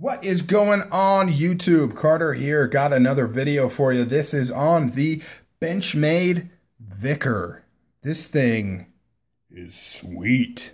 What is going on YouTube? Carter here. Got another video for you. This is on the Benchmade Vicar. This thing is sweet.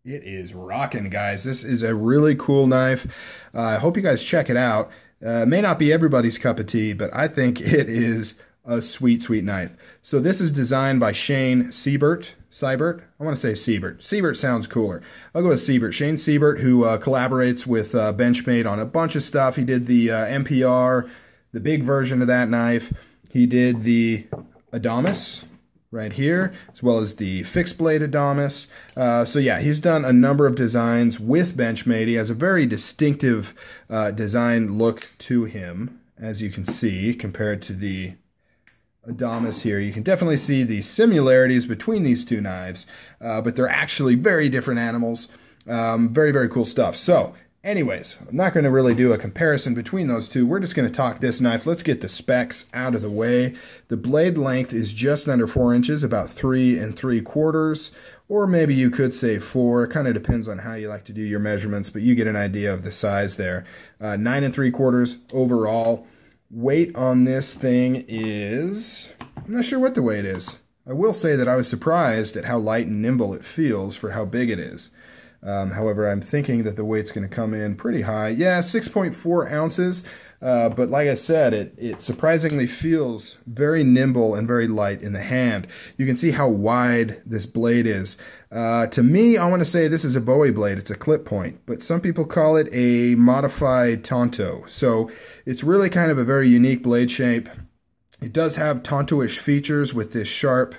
It is rocking, guys. This is a really cool knife. I hope you guys check it out. It may not be everybody's cup of tea, but I think it is a sweet, sweet knife. So this is designed by Shane Sibert. I want to say Sibert. Sibert sounds cooler. I'll go with Sibert. Shane Sibert, who collaborates with Benchmade on a bunch of stuff. He did the MPR, the big version of that knife. He did the Adamas right here, as well as the fixed blade Adamas. So yeah, he's done a number of designs with Benchmade. He has a very distinctive design look to him, as you can see, compared to the Adamas here. You can definitely see the similarities between these two knives, but they're actually very different animals. Very, very cool stuff. So anyways, I'm not going to really do a comparison between those two. We're just going to talk this knife. Let's get the specs out of the way. The blade length is just under 4 inches, about 3 3/4, or maybe you could say 4. It kind of depends on how you like to do your measurements, but you get an idea of the size there. 9 3/4 overall. Weight on this thing is, I'm not sure what the weight is. I will say that I was surprised at how light and nimble it feels for how big it is. However, I'm thinking that the weight's going to come in pretty high. Yeah, 6.4 ounces, but like I said, it surprisingly feels very nimble and very light in the hand. You can see how wide this blade is. To me, I want to say this is a Bowie blade. It's a clip point, but some people call it a modified Tonto. So it's really kind of a very unique blade shape. It does have Tonto-ish features with this sharp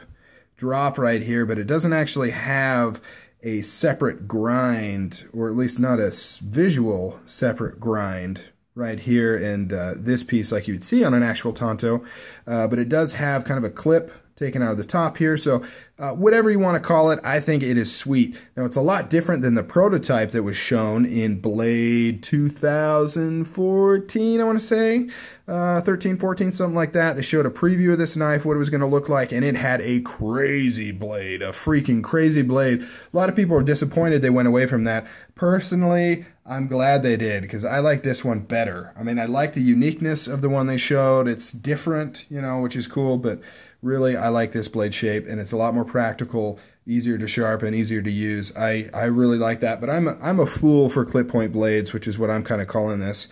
drop right here, but it doesn't actually have a separate grind, or at least not a visual separate grind right here and this piece like you'd see on an actual Tonto, but it does have kind of a clip taken out of the top here. So whatever you want to call it, I think it is sweet. Now it's a lot different than the prototype that was shown in Blade 2014, I want to say. 13, 14, something like that. They showed a preview of this knife, what it was going to look like, and it had a crazy blade, a freaking crazy blade. A lot of people are disappointed they went away from that. Personally, I'm glad they did, because I like this one better. I mean, I like the uniqueness of the one they showed. It's different, you know, which is cool, but really, I like this blade shape, and it's a lot more practical, easier to sharpen, easier to use. I really like that, but I'm a fool for clip point blades, which is what I'm kind of calling this.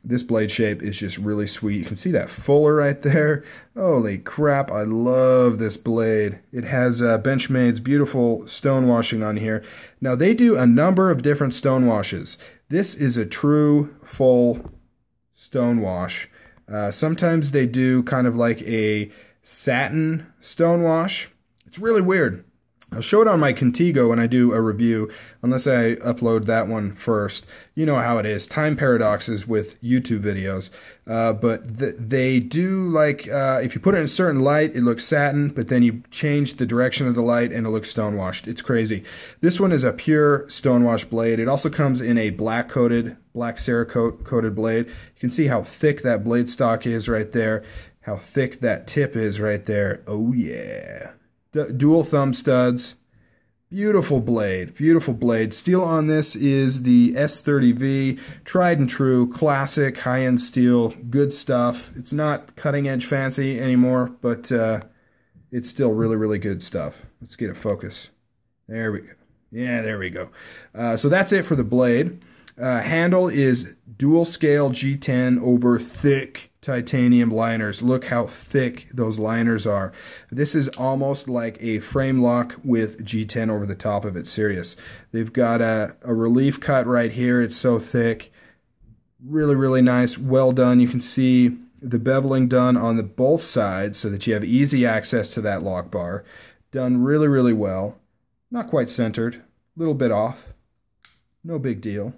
This blade shape is just really sweet. You can see that fuller right there. Holy crap, I love this blade. It has Benchmade's beautiful stone washing on here. Now, they do a number of different stone washes. This is a true full stone wash. Sometimes they do kind of like a satin stone wash. It's really weird. I'll show it on my Contigo when I do a review, unless I upload that one first. You know how it is. Time paradoxes with YouTube videos. But they do, like, if you put it in a certain light, it looks satin, but then you change the direction of the light and it looks stone-washed. It's crazy. This one is a pure stone-wash blade. It also comes in a black Cerakote-coated blade. You can see how thick that blade stock is right there, how thick that tip is right there. Oh, yeah. Dual thumb studs. Beautiful blade, beautiful blade. Steel on this is the S30V, tried and true, classic, high-end steel, good stuff. It's not cutting-edge fancy anymore, but it's still really, really good stuff. Let's get it focused. There we go. Yeah, there we go. So that's it for the blade. Handle is dual scale G10 over thick titanium liners. Look how thick those liners are. This is almost like a frame lock with G10 over the top of it. Serious. They've got a relief cut right here. It's so thick. Really, really nice. Well done. You can see the beveling done on both sides so that you have easy access to that lock bar. Done really, really well. Not quite centered. A little bit off. No big deal.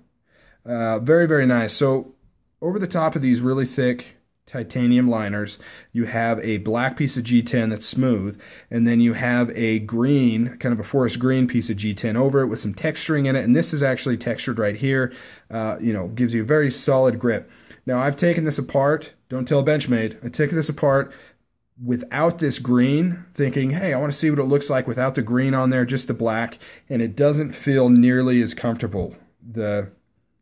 Very, very nice. So over the top of these really thick titanium liners, you have a black piece of G10 that's smooth, and then you have a green, kind of a forest green piece of G10 over it with some texturing in it, and this is actually textured right here. You know, gives you a very solid grip. Now, I've taken this apart. Don't tell Benchmade. I took this apart without this green, thinking, hey, I want to see what it looks like without the green on there, just the black, and it doesn't feel nearly as comfortable. The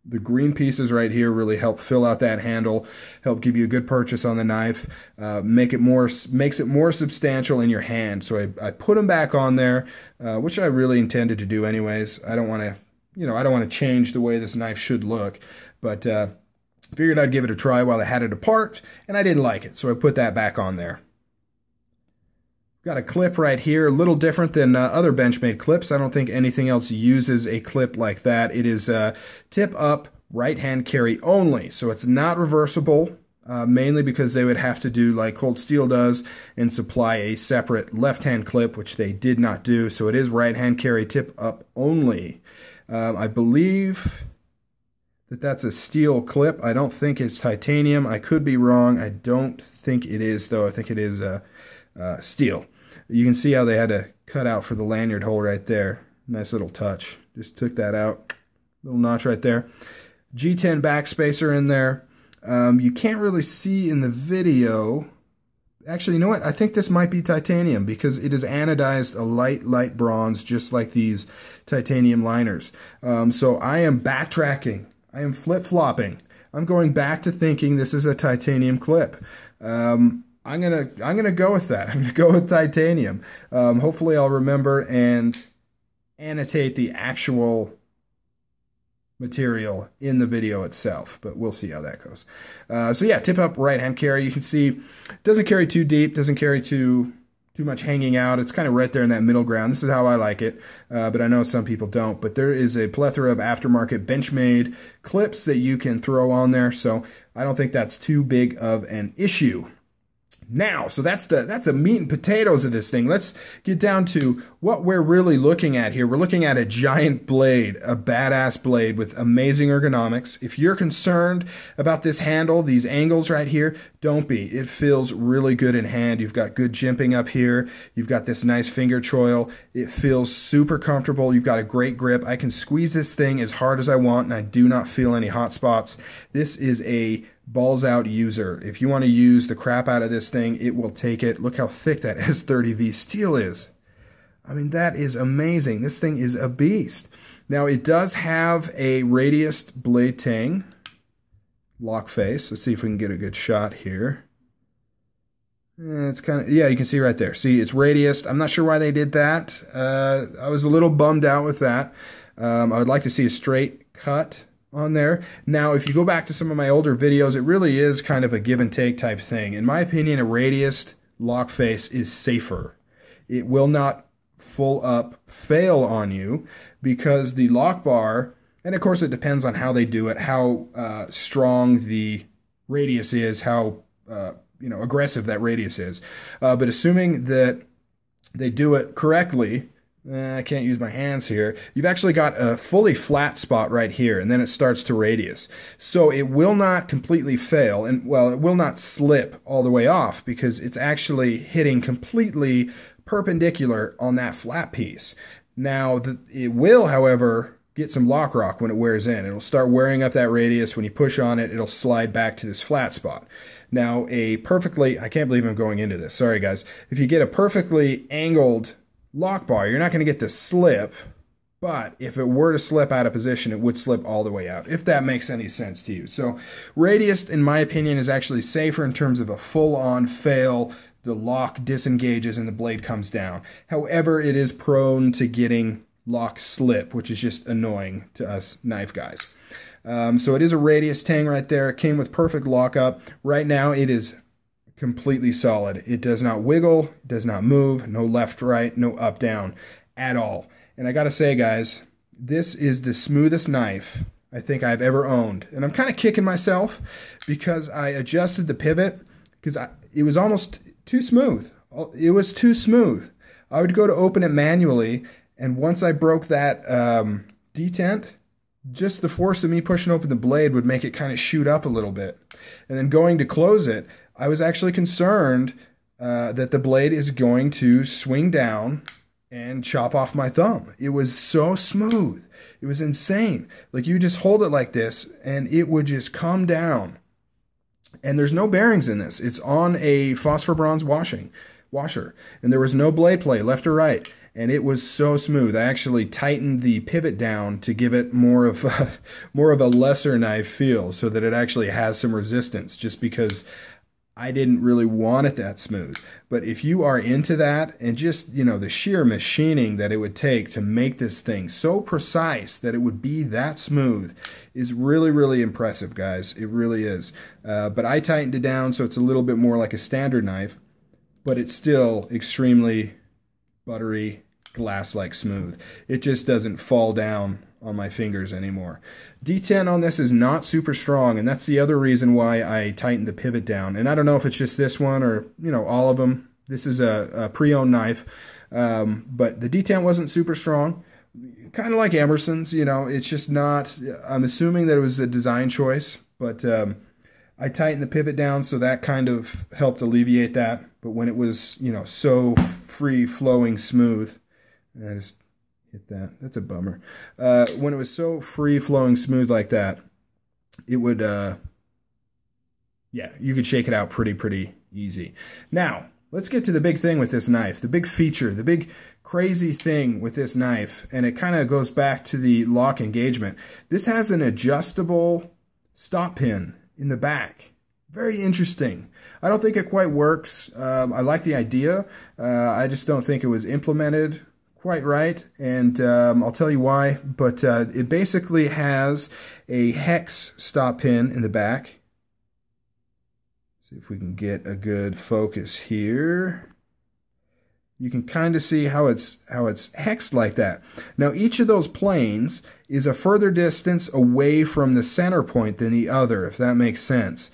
The green pieces right here really help fill out that handle, help give you a good purchase on the knife, makes it more substantial in your hand. So I put them back on there, which I really intended to do anyways. I don't want to change the way this knife should look, but figured I'd give it a try while I had it apart, and I didn't like it, so I put that back on there. Got a clip right here, a little different than other Benchmade clips. I don't think anything else uses a clip like that. It is tip up, right-hand carry only. So it's not reversible, mainly because they would have to do like Cold Steel does and supply a separate left-hand clip, which they did not do. So it is right-hand carry, tip up only. I believe that that's a steel clip. I don't think it's titanium. I could be wrong. I don't think it is, though. I think it is steel. You can see how they had to cut out for the lanyard hole right there. Nice little touch. Just took that out. Little notch right there. G10 backspacer in there. You can't really see in the video. Actually, you know what? I think this might be titanium because it is anodized a light bronze, just like these titanium liners. So I am backtracking. I am flip-flopping. I'm going back to thinking this is a titanium clip. I'm gonna go with that. I'm gonna go with titanium. Hopefully I'll remember and annotate the actual material in the video itself, but we'll see how that goes. So yeah, tip up right-hand carry. You can see doesn't carry too deep, doesn't carry too much hanging out. It's kind of right there in that middle ground. This is how I like it, but I know some people don't. But there is a plethora of aftermarket Benchmade clips that you can throw on there, so I don't think that's too big of an issue. Now, so that's the meat and potatoes of this thing. Let's get down to what we're really looking at here. We're looking at a giant blade, a badass blade with amazing ergonomics. If you're concerned about this handle, these angles right here, don't be. It feels really good in hand. You've got good jimping up here. You've got this nice finger choil. It feels super comfortable. You've got a great grip. I can squeeze this thing as hard as I want, and I do not feel any hot spots. This is a balls out user. If you want to use the crap out of this thing, it will take it. Look how thick that S30V steel is. I mean, that is amazing. This thing is a beast. Now, it does have a radiused blade tang lock face. Let's see if we can get a good shot here. It's kind of, yeah, you can see right there. See, it's radiused. I'm not sure why they did that. I was a little bummed out with that. I would like to see a straight cut on there. Now, if you go back to some of my older videos, it really is kind of a give and take type thing. In my opinion, a radiused lock face is safer. It will not full up fail on you because the lock bar, and of course it depends on how they do it, how strong the radius is, how aggressive that radius is. But assuming that they do it correctly, I can't use my hands here. You've actually got a fully flat spot right here, and then it starts to radius. So it will not completely fail, and well, it will not slip all the way off because it's actually hitting completely perpendicular on that flat piece. Now, it will, however, get some lock rock when it wears in. It'll start wearing up that radius. When you push on it, it'll slide back to this flat spot. Now, I can't believe I'm going into this. Sorry, guys. If you get a perfectly angled lock bar, you're not going to get the slip, but if it were to slip out of position, it would slip all the way out, if that makes any sense to you. So radius, in my opinion, is actually safer in terms of a full-on fail. The lock disengages and the blade comes down. However, it is prone to getting lock slip, which is just annoying to us knife guys. So it is a radius tang right there. It came with perfect lockup. Right now, it is completely solid. It does not wiggle, does not move, no left, right, no up, down at all. And I gotta say, guys, this is the smoothest knife I think I've ever owned. And I'm kind of kicking myself because I adjusted the pivot because it was almost too smooth. It was too smooth. I would go to open it manually, and once I broke that detent, just the force of me pushing open the blade would make it kind of shoot up a little bit. And then going to close it, I was actually concerned that the blade is going to swing down and chop off my thumb. It was so smooth. It was insane. Like, you just hold it like this and it would just come down. And there's no bearings in this. It's on a phosphor bronze washer. And there was no blade play left or right. and it was so smooth. I actually tightened the pivot down to give it more of a lesser knife feel, so that it actually has some resistance, just because I didn't really want it that smooth. But if you are into that, and just, you know, the sheer machining that it would take to make this thing so precise that it would be that smooth is really, really impressive, guys. It really is. But I tightened it down so it's a little bit more like a standard knife, but it's still extremely buttery, glass-like smooth. It just doesn't fall down on my fingers anymore. D10 on this is not super strong, and that's the other reason why I tightened the pivot down. And I don't know if it's just this one or, you know, all of them. This is a pre-owned knife, but the D10 wasn't super strong. Kind of like Emerson's, you know, it's just not. I'm assuming that it was a design choice, but I tightened the pivot down, so that kind of helped alleviate that. But when it was, you know, so free-flowing smooth, I just hit that. That's a bummer. When it was so free-flowing smooth like that, it would, yeah, you could shake it out pretty easy. Now, let's get to the big thing with this knife, the big feature, the big crazy thing with this knife, and it kind of goes back to the lock engagement. This has an adjustable stop pin in the back. Very interesting. I don't think it quite works. I like the idea. I just don't think it was implemented quite right, and I'll tell you why. But it basically has a hex stop pin in the back. See if we can get a good focus here. You can kind of see how it's hexed like that. Now each of those planes is a further distance away from the center point than the other, if that makes sense.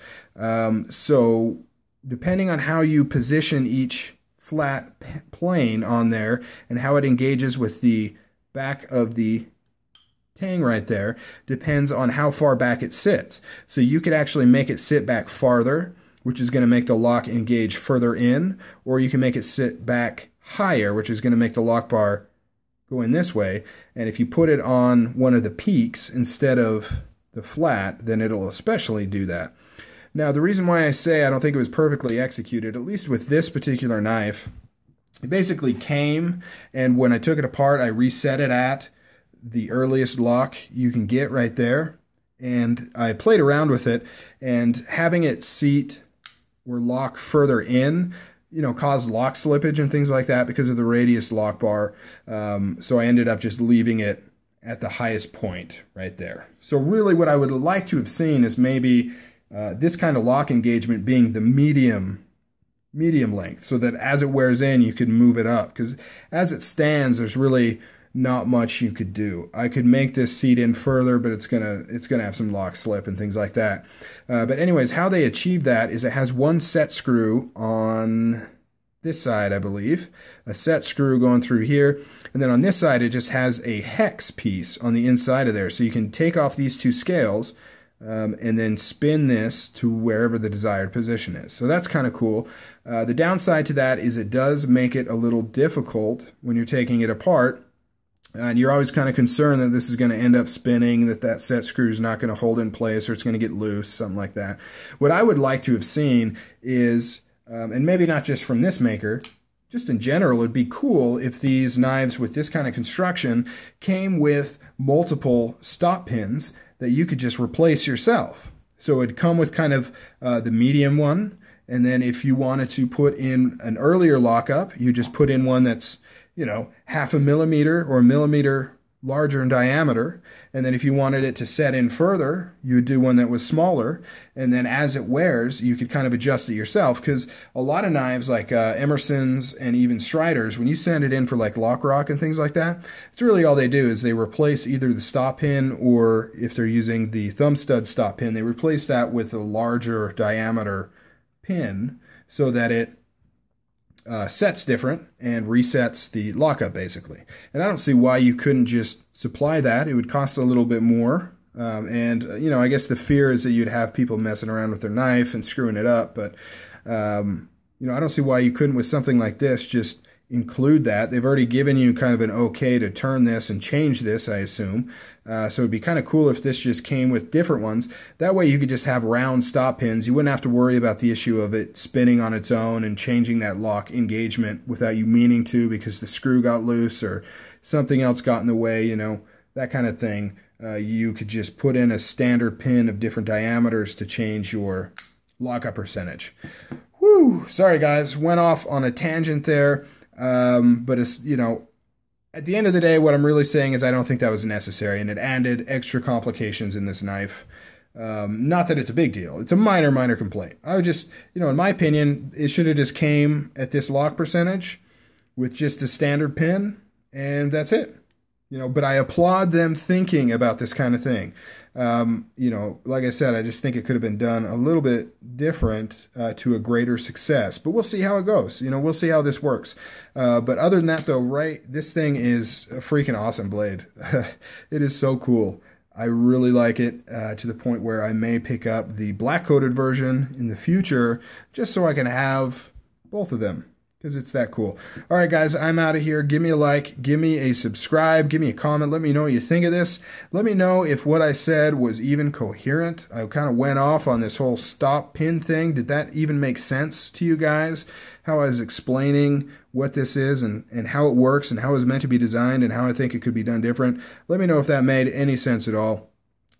So depending on how you position each flat plane on there and how it engages with the back of the tang right there depends on how far back it sits. So you could actually make it sit back farther, which is going to make the lock engage further in, or you can make it sit back higher, which is going to make the lock bar go in this way. And if you put it on one of the peaks instead of the flat, then it'll especially do that. Now, the reason why I say I don't think it was perfectly executed, at least with this particular knife, it basically came, and when I took it apart, I reset it at the earliest lock you can get right there, and I played around with it, and having it seat or lock further in, you know, caused lock slippage and things like that because of the radius lock bar. So I ended up just leaving it at the highest point right there. So really what I would like to have seen is maybe this kind of lock engagement being the medium length, so that as it wears in, you could move it up. Because as it stands, there's really not much you could do. I could make this seat in further, but it's gonna have some lock slip and things like that. But anyways, how they achieve that is it has one set screw on this side, I believe, a set screw going through here, and then on this side it just has a hex piece on the inside of there. So you can take off these two scales and then spin this to wherever the desired position is. So that's kind of cool. The downside to that is it does make it a little difficult when you're taking it apart, and you're always kind of concerned that this is going to end up spinning, that set screw is not going to hold in place, or it's going to get loose, something like that. What I would like to have seen is, and maybe not just from this maker, just in general, it'd be cool if these knives with this kind of construction came with multiple stop pins that you could just replace yourself. So it'd come with kind of the medium one, and then if you wanted to put in an earlier lockup, you just put in one that's, you know, 0.5 millimeter or 1 millimeter larger in diameter. And then if you wanted it to set in further, you would do one that was smaller. And then as it wears, you could kind of adjust it yourself. Because a lot of knives like Emerson's and even Strider's, when you send it in for like lock rock and things like that, it's really all they do is they replace either the stop pin, or if they're using the thumb stud stop pin, they replace that with a larger diameter pin so that it sets different and resets the lockup basically. And I don't see why you couldn't just supply that. It would cost a little bit more. And you know, I guess the fear is that you'd have people messing around with their knife and screwing it up. But you know, I don't see why you couldn't, with something like this, just include that. They've already given you kind of an okay to turn this and change this, I assume. So it'd be kind of cool if this just came with different ones. That way you could just have round stop pins. You wouldn't have to worry about the issue of it spinning on its own and changing that lock engagement without you meaning to, because the screw got loose or something else got in the way, you know, that kind of thing. You could just put in a standard pin of different diameters to change your lockup percentage. Whew, sorry guys, went off on a tangent there. But it's, you know, at the end of the day, what I'm really saying is I don't think that was necessary, and it added extra complications in this knife. Not that it's a big deal. It's a minor complaint. I would just, you know, in my opinion, it should have just came at this lock percentage with just a standard pin, and that's it. You know, but I applaud them thinking about this kind of thing. You know, like I said, I just think it could have been done a little bit different to a greater success. But we'll see how it goes. You know, we'll see how this works. But other than that, though, right, this thing is a freaking awesome blade. It is so cool. I really like it to the point where I may pick up the black-coated version in the future just so I can have both of them, because it's that cool. All right, guys, I'm out of here. Give me a like, give me a subscribe, give me a comment. Let me know what you think of this. Let me know if what I said was even coherent. I kind of went off on this whole stop pin thing. Did that even make sense to you guys? How I was explaining what this is and how it works and how it was meant to be designed and how I think it could be done different. Let me know if that made any sense at all.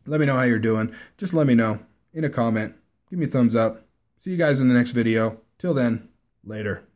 Let me know how you're doing. Just let me know in a comment. Give me a thumbs up. See you guys in the next video. Till then, later.